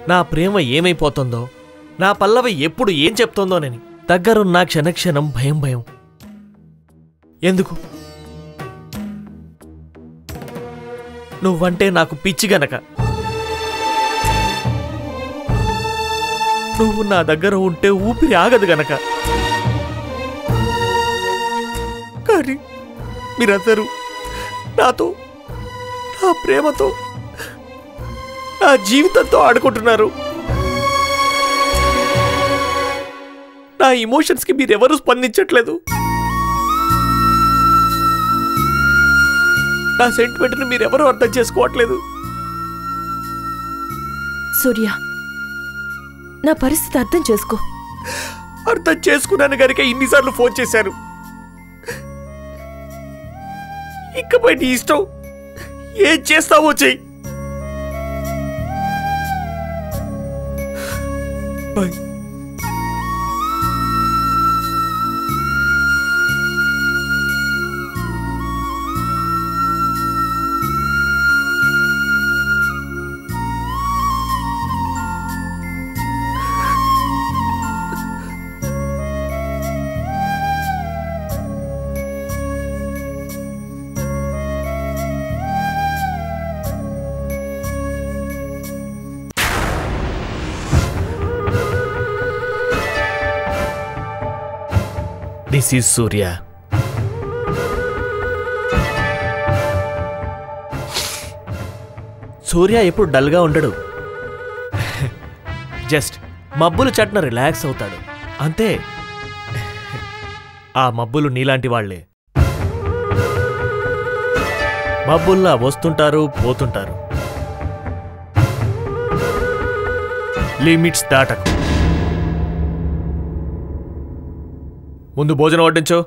నా ప్రేమ ఏమైపోతుందో, నా పల్లవి ఎప్పుడు ఏం చెప్తోందోనని దగ్గరున్న క్షణక్షణం భయం భయం. ఎందుకు? నువ్వంటే నాకు పిచ్చి గనక. నువ్వు నా దగ్గర ఉంటే ఊపిరి ఆగదు గనక. కానీ మీరందరూ నాతో, నా ప్రేమతో, నా జీవితంతో ఆడుకుంటున్నారు. నా ఇమోషన్స్కి మీరెవరూ స్పందించట్లేదు. నా సెంటిమెంట్ని మీరెవరూ అర్థం చేసుకోవట్లేదు. సూర్య, నా పరిస్థితి అర్థం చేసుకో. అర్థం చేసుకున్నాను గనుక ఇన్నిసార్లు ఫోన్ చేశాను. ఇకపై నీ ఇష్టం, ఏం చేస్తావో చెయ్యి. బాయ్. This is Surya. సూర్య ఎప్పుడు డల్గా ఉండడు. జస్ట్ మబ్బులు చట్న రిలాక్స్ అవుతాడు అంతే. ఆ మబ్బులు నీలాంటి వాళ్లే. మబ్బుల్లా వస్తుంటారు, పోతుంటారు. లిమిట్స్ దాటకు. ముందు భోజనం వడ్డించు.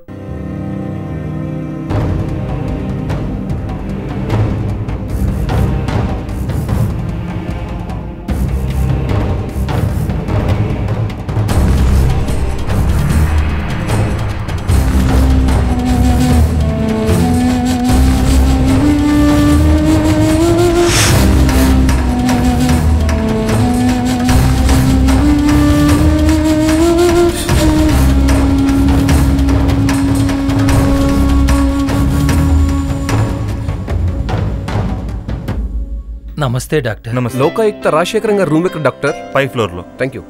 నమస్తే డాక్టర్. నమస్తే. లోకాయుక్త రాజశేఖరం గారు రూమ్ ఎక్కడ డాక్టర్? 5th ఫ్లోర్లో. Thank you.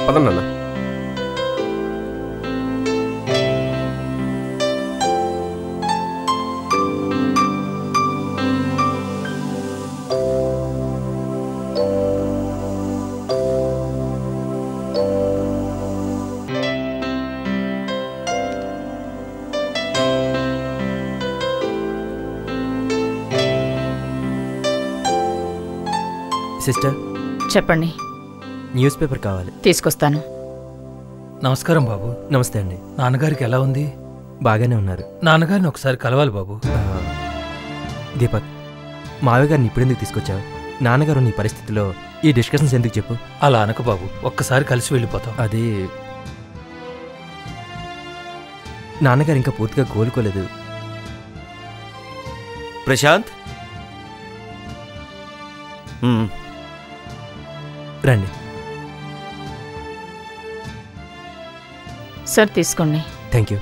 పదన్నా. సిస్టర్, చెప్పండి. న్యూస్ పేపర్ కావాలి. తీసుకొస్తాను. నమస్కారం బాబు. నమస్తే అండి. నాన్నగారికి ఎలా ఉంది? బాగానే ఉన్నారు. నాన్నగారిని ఒకసారి కలవాలి బాబు. దీపక్, మావయ్య గారిని ఇప్పుడెందుకు తీసుకొచ్చావు? నాన్నగారు నీ పరిస్థితిలో ఈ డిస్కషన్స్ ఎందుకు చెప్పు? అలా అనకు బాబు, ఒక్కసారి కలిసి వెళ్ళిపోతాం. అది నాన్నగారు ఇంకా పూర్తిగా కోలుకోలేదు. ప్రశాంత్, రండి. సార్ తీసుకోండి. Thank you.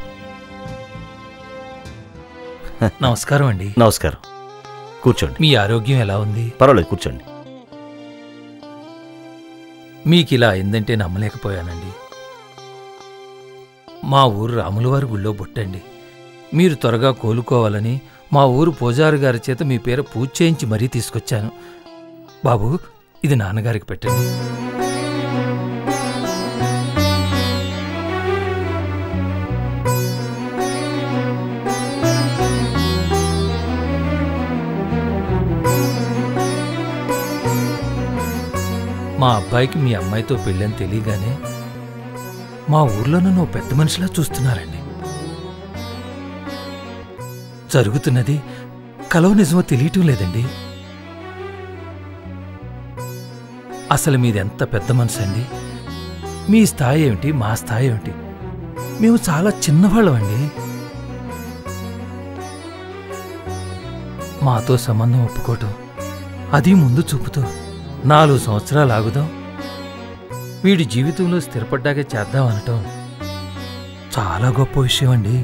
నమస్కారం అండి. నమస్కారం. కూర్చోండి. మీ ఆరోగ్యం ఎలా ఉంది? పర్వాలేదు, కూర్చోండి. మీకు ఇలా అయిందంటే నమ్మలేకపోయానండి. మా ఊరు రాములవారి గుళ్ళో బొట్టండి. మీరు త్వరగా కోలుకోవాలని మా ఊరు పూజారి గారి చేత మీ పేరు పూజ చేయించి మరీ తీసుకొచ్చాను. బాబు, ఇది నాన్నగారికి పెట్టండి. మా అబ్బాయికి మీ అమ్మాయితో పెళ్ళని తెలియగానే మా ఊర్లో నన్ను ఓ పెద్ద మనిషిలా చూస్తున్నారండి. జరుగుతున్నది కలవ నిజమో తెలియటం లేదండి. అసలు మీదెంత పెద్ద మనసు అండి. మీ స్థాయి ఏమిటి, మా స్థాయి ఏమిటి? మేము చాలా చిన్నవాళ్ళమండి. మాతో సంబంధం ఒప్పుకోవటం, అది ముందు చూపుతో 4 సంవత్సరాలు ఆగుదాం, వీడి జీవితంలో స్థిరపడ్డాక చేద్దామనటం చాలా గొప్ప విషయం అండి.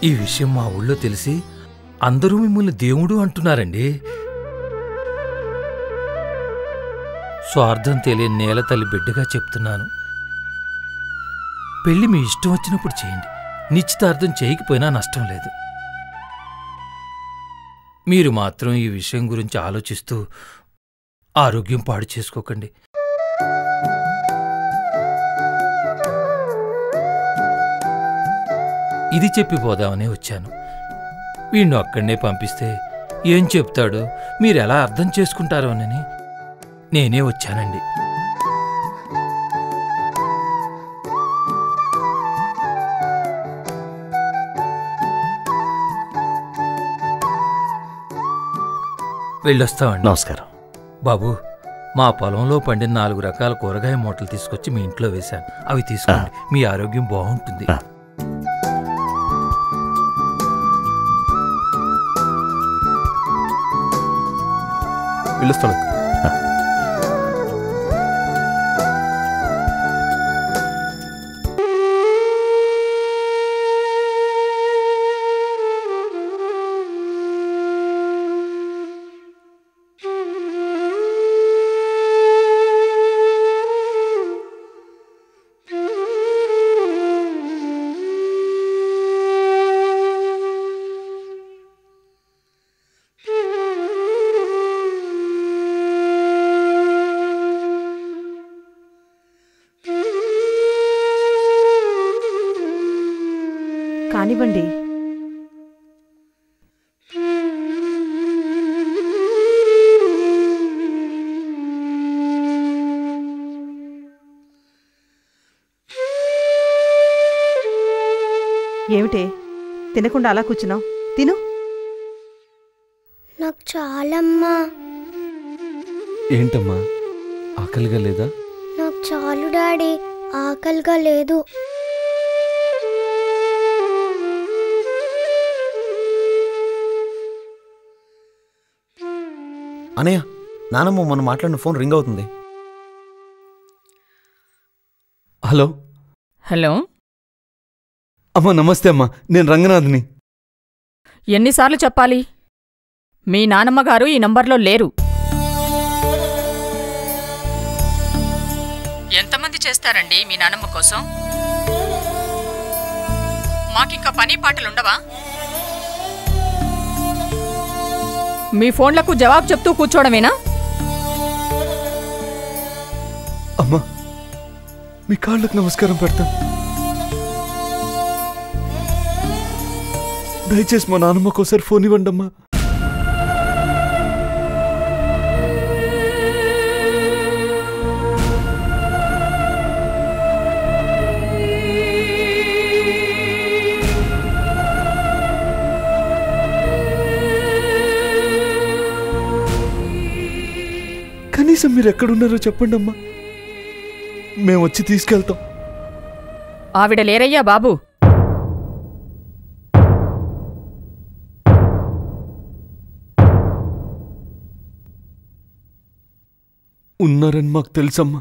ఈ విషయం మా ఊళ్ళో తెలిసి అందరూ మిమ్మల్ని దేవుడు అంటున్నారండి. స్వార్థం తెలియని నేల తల్లి బిడ్డగా చెప్తున్నాను. పెళ్లి మీ ఇష్టం వచ్చినప్పుడు చేయండి. నిశ్చితార్థం చేయకపోయినా నష్టం లేదు. మీరు మాత్రం ఈ విషయం గురించి ఆలోచిస్తూ ఆరోగ్యం పాడు చేసుకోకండి. ఇది చెప్పిపోదామనే వచ్చాను. వీణ్ణి అక్కడనే పంపిస్తే ఏం చెప్తాడో మీరెలా అర్థం చేసుకుంటారోనని నేనే వచ్చానండి. వెళ్ళొస్తామండి. నమస్కారం. బాబు, మా పొలంలో పండిన 4 రకాల కూరగాయ మూటలు తీసుకొచ్చి మీ ఇంట్లో వేశాను. అవి తీసుకోండి. మీ ఆరోగ్యం బాగుంటుంది. పిలుస్తాను. కానివ్వండి. ఏమిటే తినకుండా అలా కూర్చున్నావు? తిను. నాకు చాలమ్మా. ఏంటమ్మా, ఆకలిగా లేదా? నాకు చాలు డాడీ, ఆకలిగా లేదు. అనయ్య, నానమ్మ మొన్న మాట్లాడిన ఫోన్ రింగ్ అవుతుంది. హలో. హలో. అమ్మా నమస్తే అమ్మా, నేను రంగనాథ్ని. ఎన్నిసార్లు చెప్పాలి? మీ నానమ్మగారు ఈ నంబర్లో లేరు. ఎంతమంది చేస్తారండి మీ నానమ్మ కోసం? మాకింక పని పాటలుండవా? మీ ఫోన్లకు జవాబు చెప్తూ కూర్చోవడమేనా? అమ్మా, మీ కాళ్ళకు నమస్కారం పెడతాను. దయచేసి మా నాన్నమ్మకోసారి ఫోన్ ఇవ్వండి అమ్మా. కనీసం మీరు ఎక్కడున్నారో చెప్పండి అమ్మా, మేము వచ్చి తీసుకెళ్తాం. ఆవిడ లేరయ్యా బాబు. ఉన్నారని మాకు తెలుసమ్మా.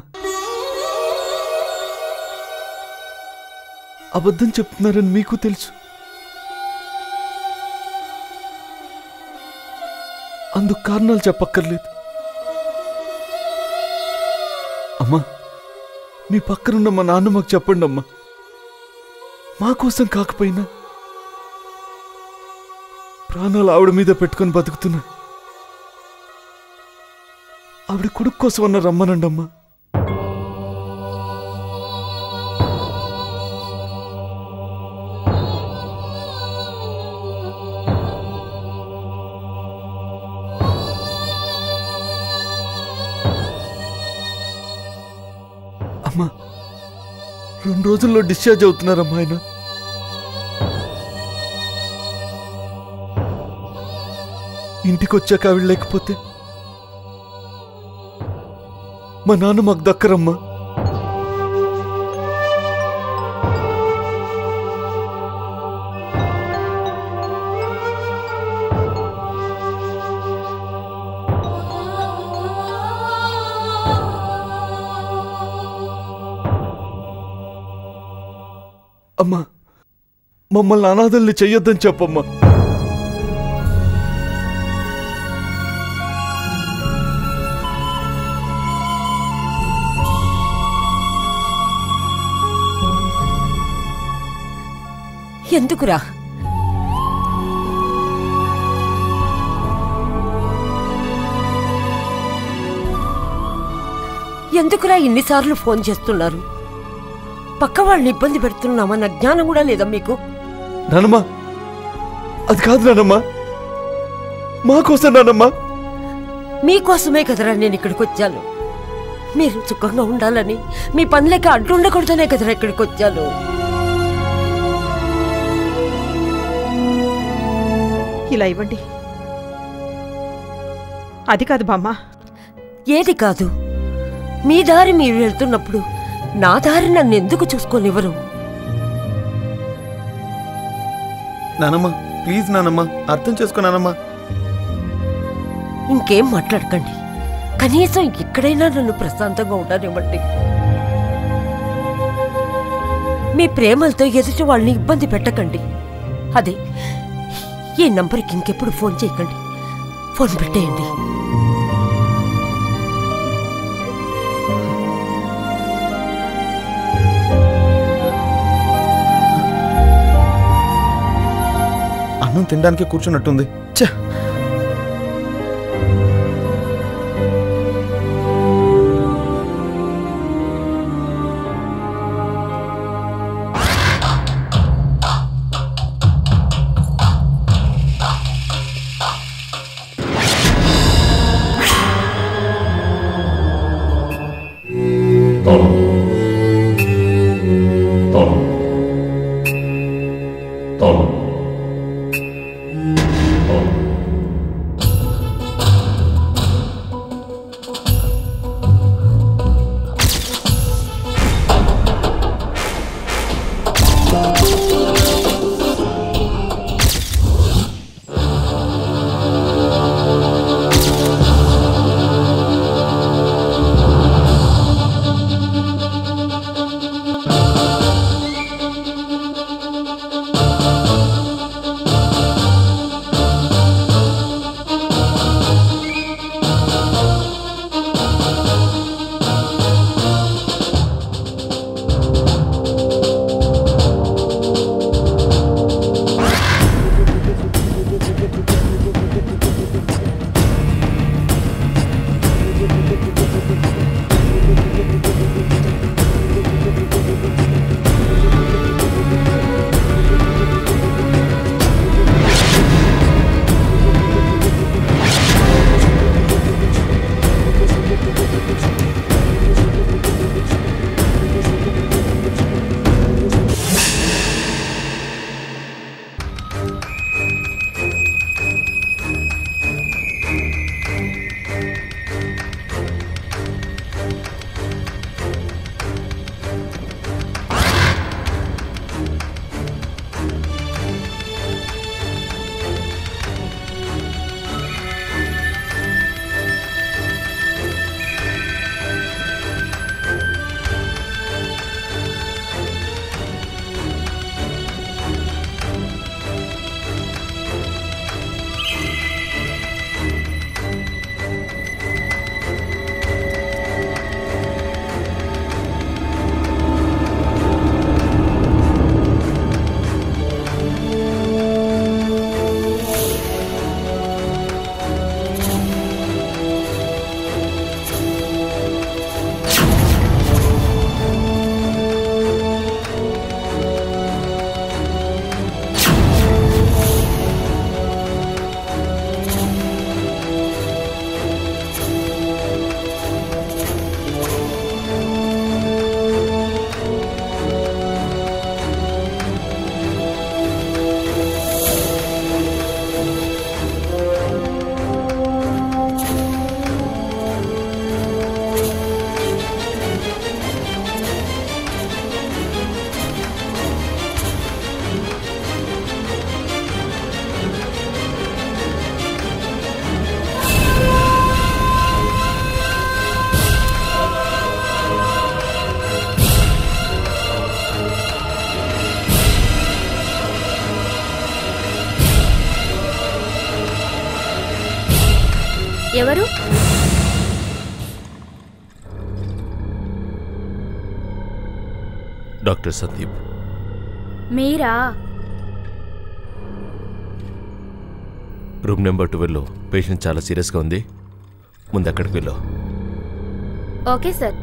అబద్ధం చెప్తున్నారని మీకు తెలుసు. అందుకు కారణాలు చెప్పక్కర్లేదు. అమ్మా, మీ పక్కనున్న మా నాన్న మాకు చెప్పండి అమ్మా. మా కోసం కాకపోయినా ప్రాణాలు ఆవిడ మీద పెట్టుకొని బతుకుతున్నా. ఆవిడ కొడుకు కోసం అన్న రమ్మనండి అమ్మా. అమ్మా, 2 రోజుల్లో డిశ్చార్జ్ అవుతున్నారమ్మా ఆయన. ఇంటికి వచ్చాక ఆవిడ లేకపోతే మా నాన్న మాకు దక్కరమ్మా. అమ్మా, మమ్మల్ని అనాథల్ని చెయ్యొద్దని చెప్పమ్మా. ఎందుకురా? ఎందుకురా ఇన్నిసార్లు ఫోన్ చేస్తున్నారు? పక్క వాళ్ళని ఇబ్బంది పెడుతున్నామన్న జ్ఞానం కూడా లేదా మీకు? నానమ్మా, అది కాదు నానమ్మా, మాకోసం నానమ్మా. మీకోసమే కదరా నేను ఇక్కడికి వచ్చాను. మీరు సుఖంగా ఉండాలని, మీ పనులకి అడ్డు ఉండకూడదనే కదరా ఇక్కడికి వచ్చాను. ఇలా ఇవ్వండి. అది కాదు బామ్మ. ఏది కాదు? మీ దారి మీరు వెళ్తున్నప్పుడు నా దారి నన్ను ఎందుకు చూసుకోనివ్వరు? నానమ్మా, ప్లీజ్ నానమ్మా, అర్థం చేసుకో నానమ్మా. ఇంకేం మాట్లాడకండి. కనీసం ఎక్కడైనా నన్ను ప్రశాంతంగా ఉండనివ్వండి. మీ ప్రేమలతో ఎదుటి వాళ్ళని ఇబ్బంది పెట్టకండి. అదే, ఈ నంబర్కి ఇంకెప్పుడు ఫోన్ చేయకండి. ఫోన్ పెట్టేయండి. అన్నం తినడానికి కూర్చున్నట్టుంది. ఛ! ఎవరు? డాక్టర్ సందీప్. మీరా? రూమ్ నెంబర్ 12లో పేషెంట్ చాలా సీరియస్గా ఉంది, ముందు అక్కడికి వెళ్ళు. Okay sir.